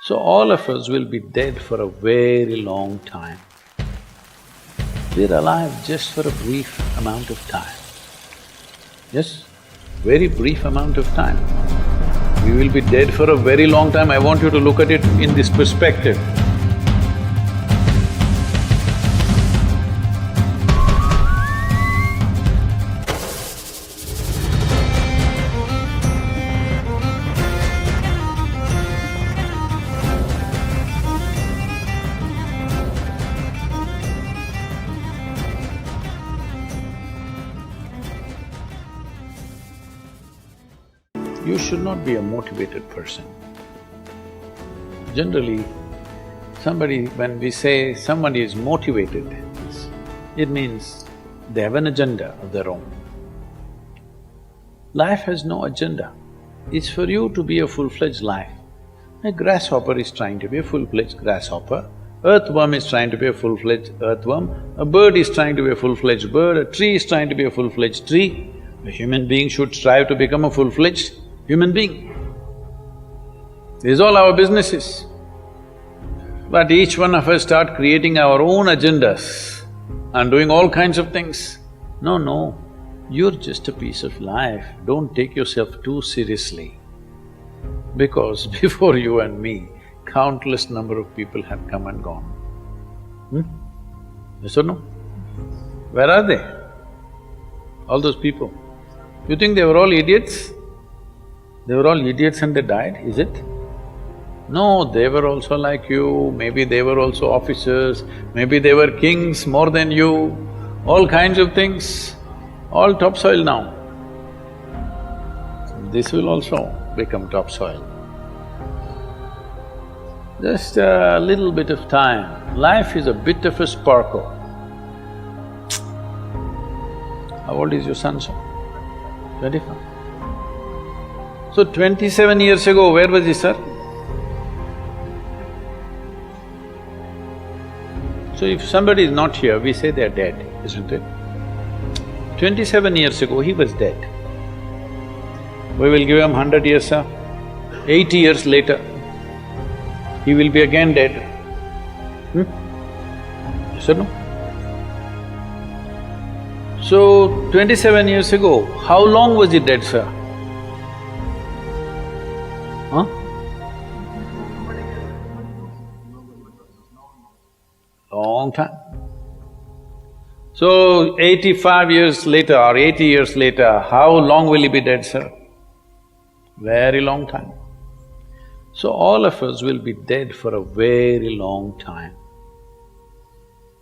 So all of us will be dead for a very long time. We're alive just for a brief amount of time. Yes, very brief amount of time. We will be dead for a very long time. I want you to look at it in this perspective. You should not be a motivated person. Generally, when we say somebody is motivated, it means they have an agenda of their own. Life has no agenda. It's for you to be a full-fledged life. A grasshopper is trying to be a full-fledged grasshopper, earthworm is trying to be a full-fledged earthworm, a bird is trying to be a full-fledged bird, a tree is trying to be a full-fledged tree. A human being should strive to become a full-fledged human being. This is all our business is. But each one of us start creating our own agendas and doing all kinds of things. No, you're just a piece of life, don't take yourself too seriously. Because before you and me, countless number of people have come and gone. Yes or no? Where are they? All those people. You think they were all idiots? They were all idiots and they died, is it? No, they were also like you, maybe they were also officers, maybe they were kings more than you, all kinds of things, all topsoil now. This will also become topsoil. Just a little bit of time. Life is a bit of a sparkle. How old is your son, sir? 25. So 27 years ago, where was he, sir? So if somebody is not here, we say they are dead, isn't it? 27 years ago, he was dead. We will give him 100 years, sir. 80 years later, he will be again dead. Yes or no? So, 27 years ago, how long was he dead, sir? Huh? Long time. So, 85 years later or 80 years later, how long will he be dead, sir? Very long time. So all of us will be dead for a very long time.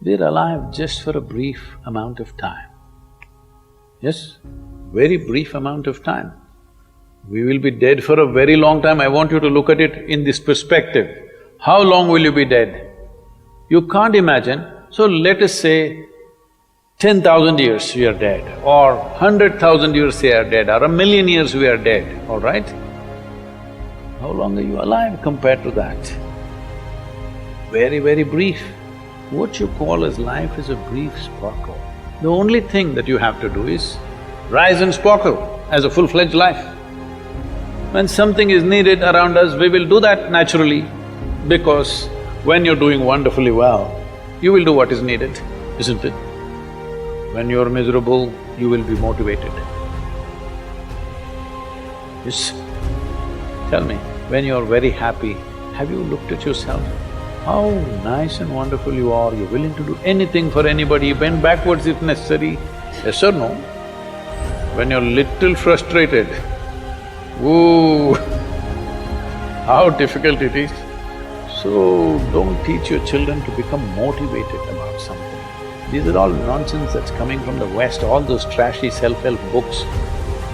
We're alive just for a brief amount of time. Yes, very brief amount of time. We will be dead for a very long time. I want you to look at it in this perspective. How long will you be dead? You can't imagine. So let us say 10,000 years we are dead, or 100,000 years we are dead, or 1,000,000 years we are dead, all right? How long are you alive compared to that? Very, very brief. What you call as life is a brief sparkle. The only thing that you have to do is rise and sparkle as a full-fledged life. When something is needed around us, we will do that naturally, because when you're doing wonderfully well, you will do what is needed, isn't it? When you're miserable, you will be motivated. Yes. Tell me, when you're very happy, have you looked at yourself? How nice and wonderful you are, you're willing to do anything for anybody, bend backwards if necessary. Yes or no? When you're little frustrated, ooh, how difficult it is. So, don't teach your children to become motivated about something. These are all nonsense that's coming from the West, all those trashy self-help books.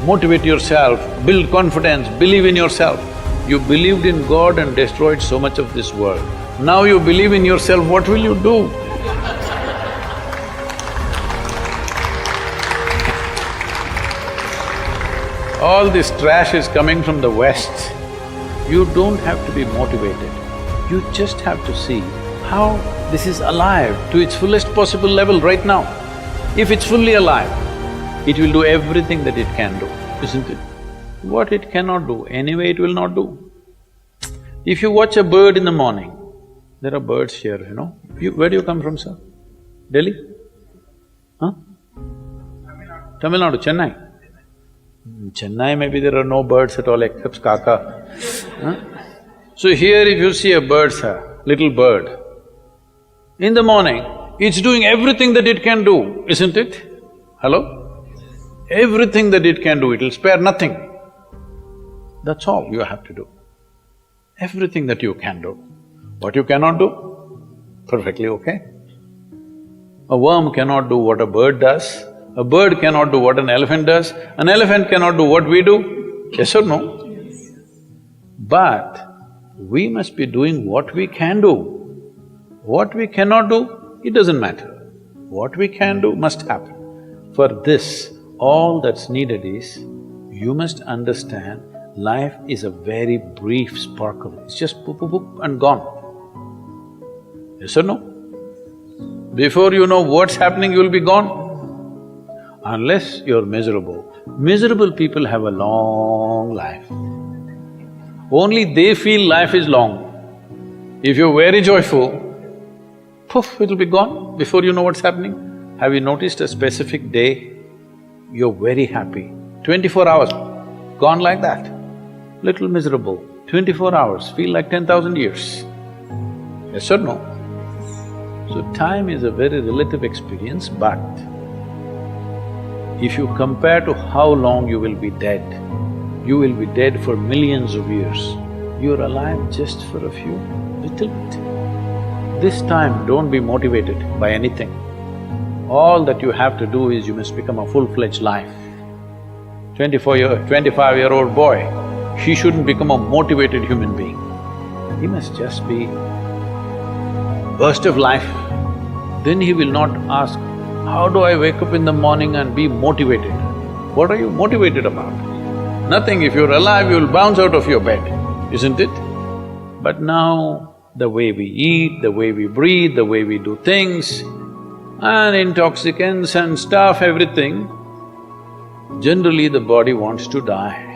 Motivate yourself, build confidence, believe in yourself. You believed in God and destroyed so much of this world. Now you believe in yourself, what will you do? All this trash is coming from the West. You don't have to be motivated. You just have to see how this is alive to its fullest possible level right now. If it's fully alive, it will do everything that it can do, isn't it? What it cannot do, anyway it will not do. If you watch a bird in the morning, there are birds here, you know. Where do you come from, sir? Delhi? Huh? Tamil Nadu, Chennai? Chennai, maybe there are no birds at all except kaka. Huh? So here if you see a bird, sir, little bird, in the morning, it's doing everything that it can do, isn't it? Hello? Everything that it can do, it'll spare nothing. That's all you have to do. Everything that you can do. What you cannot do, perfectly okay. A worm cannot do what a bird does, a bird cannot do what an elephant does, an elephant cannot do what we do, yes or no? But we must be doing what we can do. What we cannot do, it doesn't matter. What we can do must happen. For this, all that's needed is, you must understand life is a very brief sparkle, it's just poop, poop, poop and gone. Yes or no? Before you know what's happening, you'll be gone. Unless you're miserable. Miserable people have a long life. Only they feel life is long. If you're very joyful, poof, it'll be gone before you know what's happening. Have you noticed a specific day, you're very happy, 24 hours, gone like that. Little miserable, 24 hours, feel like 10,000 years. Yes or no? So time is a very relative experience, but if you compare to how long you will be dead, you will be dead for millions of years. You're alive just for a few, little bit. This time, don't be motivated by anything. All that you have to do is you must become a full-fledged life. 25-year-old boy, he shouldn't become a motivated human being. He must just be burst of life. Then he will not ask, how do I wake up in the morning and be motivated? What are you motivated about? Nothing. If you're alive, you'll bounce out of your bed, isn't it? But now, the way we eat, the way we breathe, the way we do things, and intoxicants and stuff, everything, generally the body wants to die.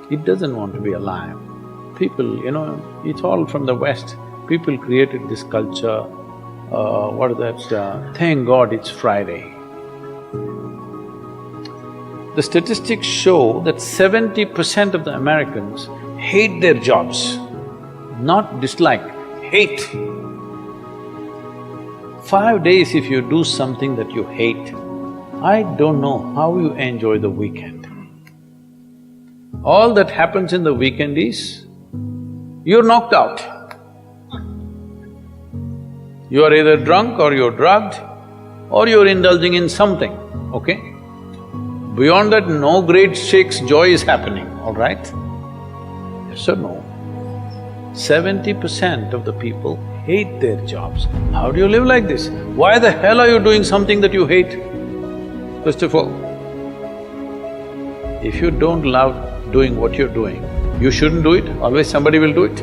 It doesn't want to be alive. People, you know, it's all from the West. People created this culture, what is that, thank God it's Friday. The statistics show that 70% of the Americans hate their jobs, not dislike, hate. 5 days if you do something that you hate, I don't know how you enjoy the weekend. All that happens in the weekend is, you're knocked out. You are either drunk or you're drugged or you're indulging in something, okay? Beyond that, no great shakes joy is happening, all right? Yes or no? 70% of the people hate their jobs. How do you live like this? Why the hell are you doing something that you hate? First of all, if you don't love doing what you're doing, you shouldn't do it, always somebody will do it.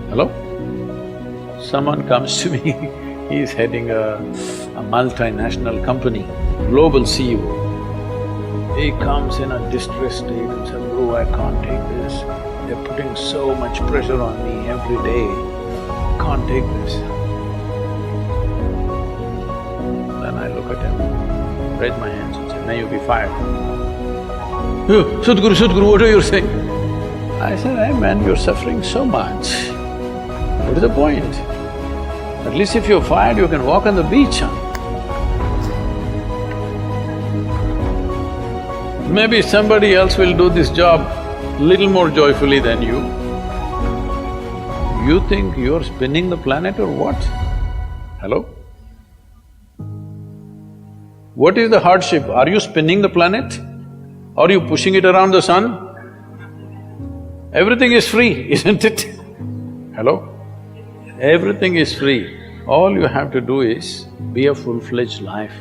Hello? Someone comes to me, he's heading a multinational company, global CEO. He comes in a distressed state and says, "Bro, I can't take this. They're putting so much pressure on me every day. I can't take this." Then I look at him, raise my hands and say, "May you be fired." "Oh, Sadhguru, what are you saying?" I said, "Hey man, you're suffering so much. What is the point? At least if you're fired, you can walk on the beach, huh? Maybe somebody else will do this job little more joyfully than you. You think you're spinning the planet or what? Hello? What is the hardship? Are you spinning the planet? Are you pushing it around the sun? Everything is free, isn't it? Hello? Everything is free. All you have to do is be a full-fledged life.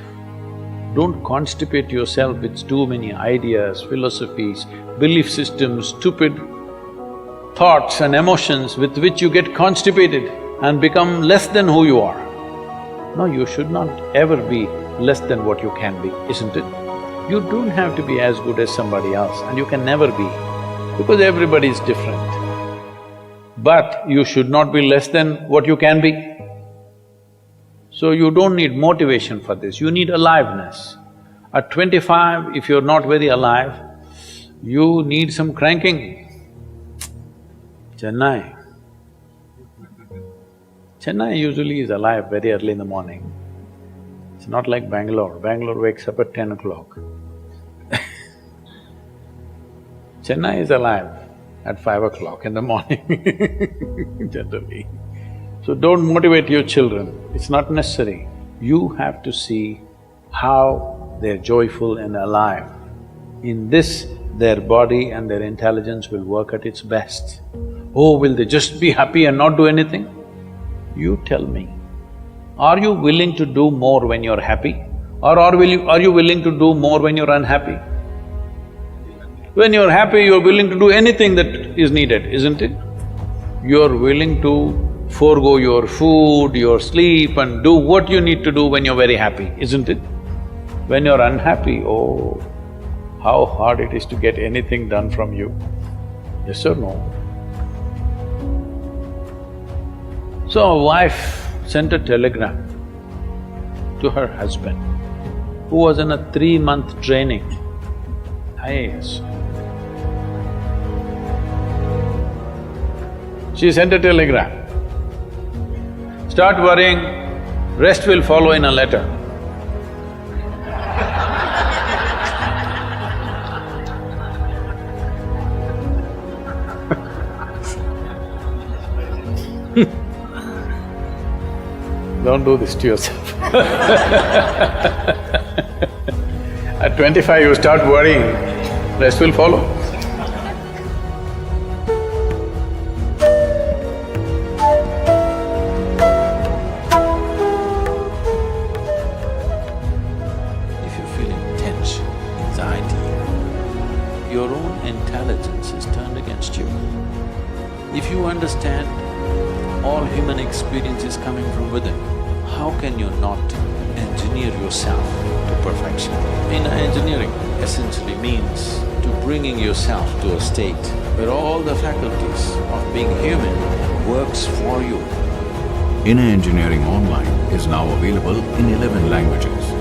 Don't constipate yourself with too many ideas, philosophies, belief systems, stupid thoughts and emotions with which you get constipated and become less than who you are. No, you should not ever be less than what you can be, isn't it? You don't have to be as good as somebody else and you can never be. because everybody is different. But you should not be less than what you can be. So you don't need motivation for this, you need aliveness. At 25, if you're not very alive, you need some cranking. Chennai usually is alive very early in the morning. It's not like Bangalore. Bangalore wakes up at 10 o'clock. Chennai is alive at 5 o'clock in the morning generally. So don't motivate your children, it's not necessary. You have to see how they're joyful and alive. In this, their body and their intelligence will work at its best. Oh, will they just be happy and not do anything? You tell me, are you willing to do more when you're happy? Or are you willing to do more when you're unhappy? When you're happy, you're willing to do anything that is needed, isn't it? You're willing to forego your food, your sleep and do what you need to do when you're very happy, isn't it? When you're unhappy, oh, how hard it is to get anything done from you. Yes or no? So a wife sent a telegram to her husband, who was in a 3-month training, IAS. She sent a telegram, start worrying, rest will follow in a letter. Don't do this to yourself. At 25 you start worrying, rest will follow. If you're feeling tension, anxiety, your own intelligence is turned against you. If you understand all human experience is coming from within, how can you not engineer yourself to perfection? Inner engineering essentially means to bringing yourself to a state where all the faculties of being human works for you. Inner Engineering Online is now available in 11 languages.